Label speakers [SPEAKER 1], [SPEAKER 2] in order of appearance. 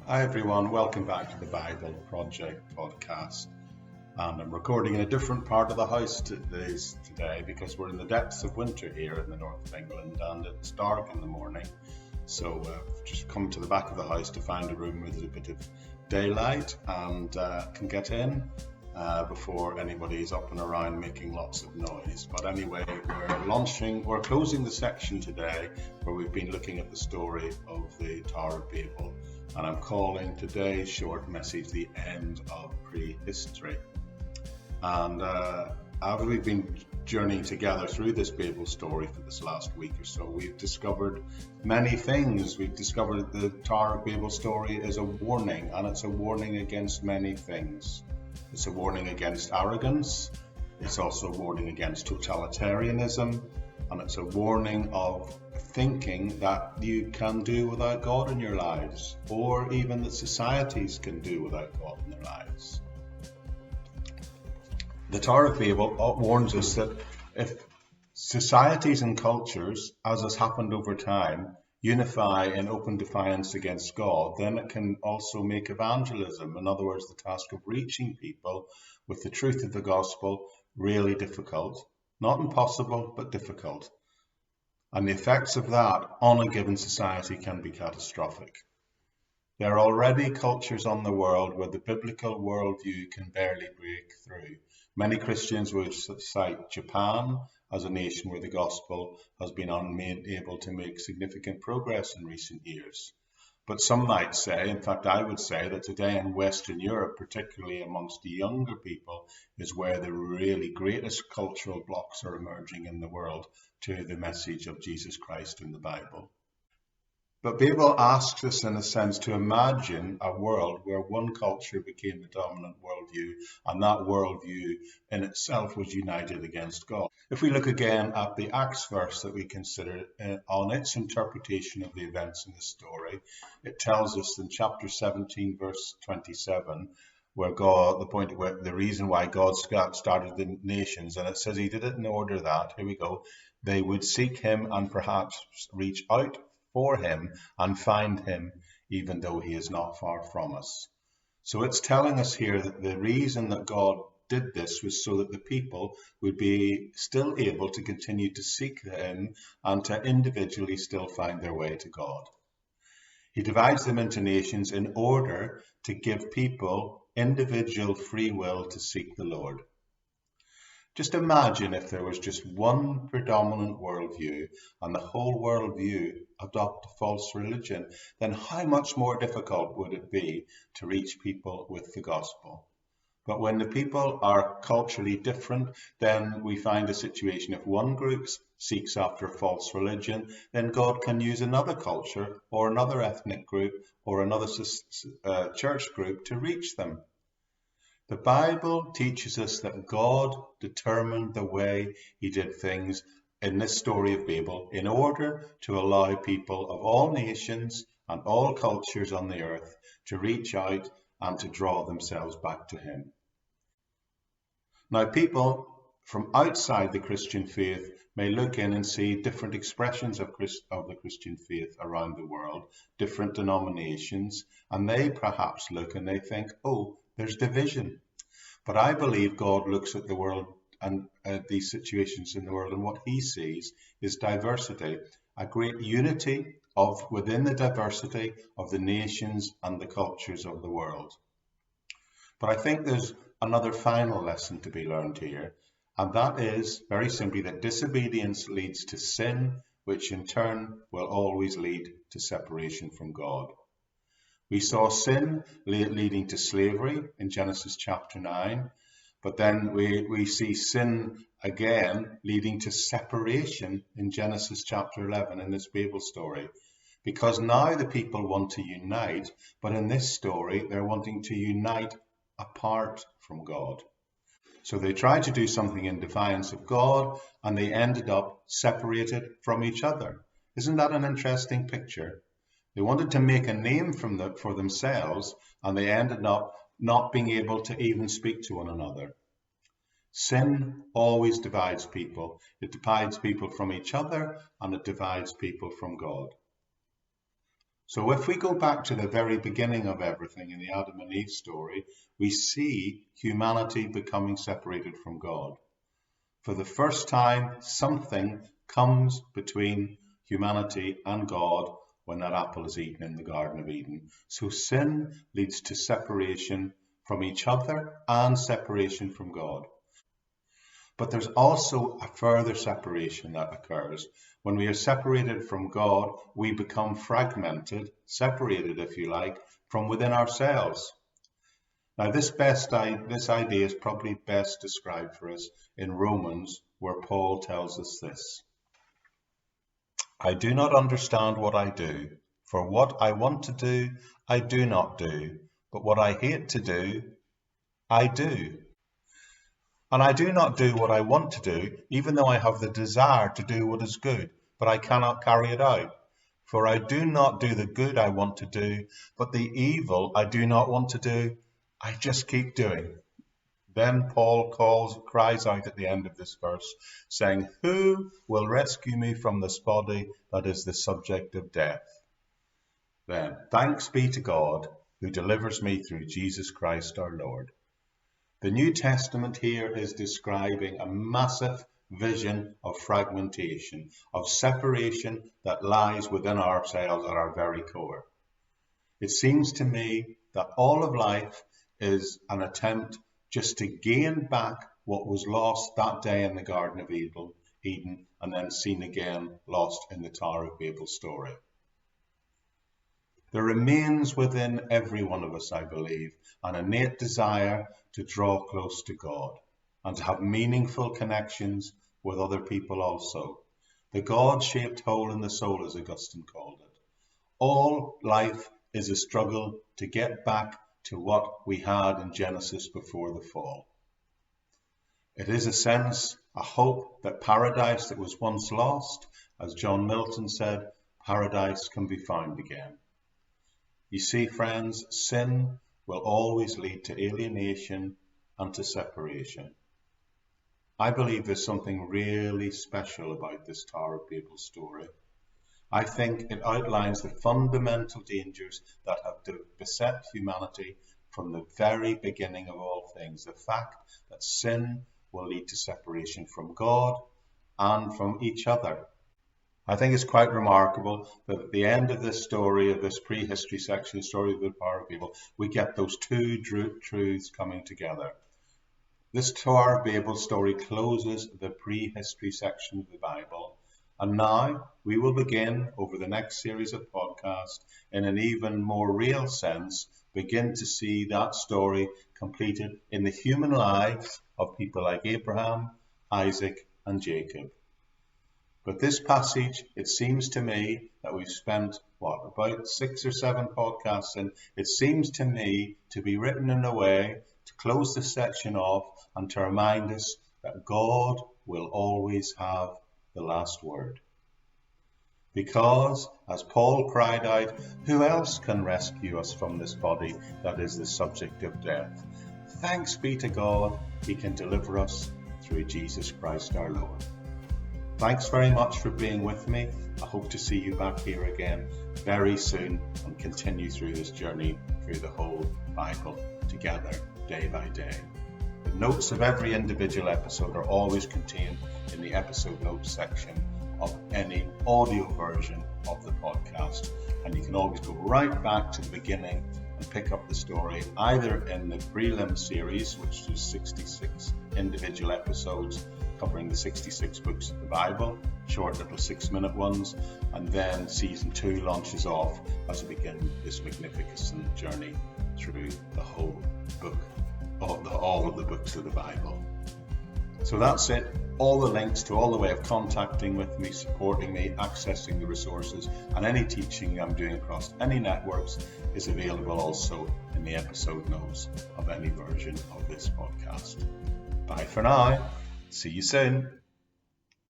[SPEAKER 1] Hi everyone, welcome back to the Bible Project podcast. And I'm recording in a different part of the house today because we're in the depths of winter here in the north of England and it's dark in the morning. So I've just come to the back of the house to find a room with a bit of daylight and can get in before anybody's up and around making lots of noise. But anyway, we're closing the section today where we've been looking at the story of the Tower of Babel. And I'm calling today's short message the end of prehistory. And after we've been journeying together through this Babel story for this last week or so, we've discovered many things. We've discovered that the Tower of Babel story is a warning, and it's a warning against many things. It's a warning against arrogance. It's also a warning against totalitarianism. And it's a warning of thinking that you can do without God in your lives, or even that societies can do without God in their lives. The Tower of Babel warns us that if societies and cultures, as has happened over time, unify in open defiance against God, then it can also make evangelism, in other words, the task of reaching people with the truth of the gospel, really difficult. Not impossible, but difficult. And the effects of that on a given society can be catastrophic. There are already cultures on the world where the biblical worldview can barely break through. Many Christians would cite Japan as a nation where the gospel has been unable to make significant progress in recent years. But some might say, in fact I would say, that today in Western Europe, particularly amongst the younger people, is where the really greatest cultural blocks are emerging in the world to the message of Jesus Christ in the Bible. But Babel asks us, in a sense, to imagine a world where one culture became the dominant worldview, and that worldview in itself was united against God. If we look again at the Acts verse that we considered on its interpretation of the events in the story, it tells us in chapter 17, verse 27, where the reason why God started the nations, and it says he did it in order that, here we go, they would seek him and perhaps reach out for him and find him, even though he is not far from us. So it's telling us here that the reason that God did this was so that the people would be still able to continue to seek him and to individually still find their way to God. He divides them into nations in order to give people individual free will to seek the Lord. Just imagine if there was just one predominant worldview and the whole worldview adopt a false religion, then how much more difficult would it be to reach people with the gospel? But when the people are culturally different, then we find a situation, if one group seeks after a false religion, then God can use another culture or another ethnic group or another church group to reach them. The Bible teaches us that God determined the way he did things in this story of Babel in order to allow people of all nations and all cultures on the earth to reach out and to draw themselves back to him. Now, people from outside the Christian faith may look in and see different expressions of the Christian faith around the world, different denominations, and they perhaps look and they think, oh, there's division. But I believe God looks at the world and these situations in the world, and what he sees is diversity, a great unity within the diversity of the nations and the cultures of the world. But I think there's another final lesson to be learned here, and that is very simply that disobedience leads to sin, which in turn will always lead to separation from God. We saw sin leading to slavery in Genesis chapter 9, but then we see sin again leading to separation in Genesis chapter 11 in this Babel story. Because now the people want to unite, but in this story they're wanting to unite apart from God. So they tried to do something in defiance of God, and they ended up separated from each other. Isn't that an interesting picture? They wanted to make a name for themselves, and they ended up not being able to even speak to one another. Sin always divides people. It divides people from each other, and it divides people from God. So if we go back to the very beginning of everything in the Adam and Eve story, we see humanity becoming separated from God. For the first time, something comes between humanity and God when that apple is eaten in the Garden of Eden. So sin leads to separation from each other and separation from God. But there's also a further separation that occurs. When we are separated from God, we become fragmented, separated, if you like, from within ourselves. Now, this idea is probably best described for us in Romans, where Paul tells us this. I do not understand what I do, for what I want to do, I do not do, but what I hate to do, I do. And I do not do what I want to do, even though I have the desire to do what is good, but I cannot carry it out. For I do not do the good I want to do, but the evil I do not want to do, I just keep doing. Then Paul cries out at the end of this verse, saying, who will rescue me from this body that is the subject of death? Then, thanks be to God, who delivers me through Jesus Christ our Lord. The New Testament here is describing a massive vision of fragmentation, of separation that lies within ourselves at our very core. It seems to me that all of life is an attempt just to gain back what was lost that day in the Garden of Eden and then seen again lost in the Tower of Babel story. There remains within every one of us, I believe, an innate desire to draw close to God and to have meaningful connections with other people also. The God-shaped hole in the soul, as Augustine called it. All life is a struggle to get back to what we had in Genesis before the fall. It is a sense, a hope that paradise that was once lost, as John Milton said, paradise can be found again. You see, friends, sin will always lead to alienation and to separation. I believe there's something really special about this Tower of Babel story. I think it outlines the fundamental dangers that have beset humanity from the very beginning of all things. The fact that sin will lead to separation from God and from each other. I think it's quite remarkable that at the end of this story, of this prehistory section, the story of the Tower of Babel, we get those two truths coming together. This Tower of Babel story closes the prehistory section of the Bible. And now we will begin, over the next series of podcasts, in an even more real sense, begin to see that story completed in the human lives of people like Abraham, Isaac, and Jacob. But this passage, it seems to me that we've spent, about 6 or 7 podcasts in, it seems to me to be written in a way to close this section off and to remind us that God will always have the last word. Because, as Paul cried out, who else can rescue us from this body that is the subject of death? Thanks be to God, he can deliver us through Jesus Christ our Lord. Thanks very much for being with me. I hope to see you back here again very soon and continue through this journey through the whole Bible together, day by day. The notes of every individual episode are always contained in the episode notes section of any audio version of the podcast. And you can always go right back to the beginning and pick up the story either in the prelim series, which is 66 individual episodes covering the 66 books of the Bible, short little 6-minute ones, and then season 2 launches off as we begin this magnificent journey through the whole book, all of the books of the Bible. So that's it. All the links to all the way of contacting with me, supporting me, accessing the resources, and any teaching I'm doing across any networks is available also in the episode notes of any version of this podcast. Bye for now. See you soon.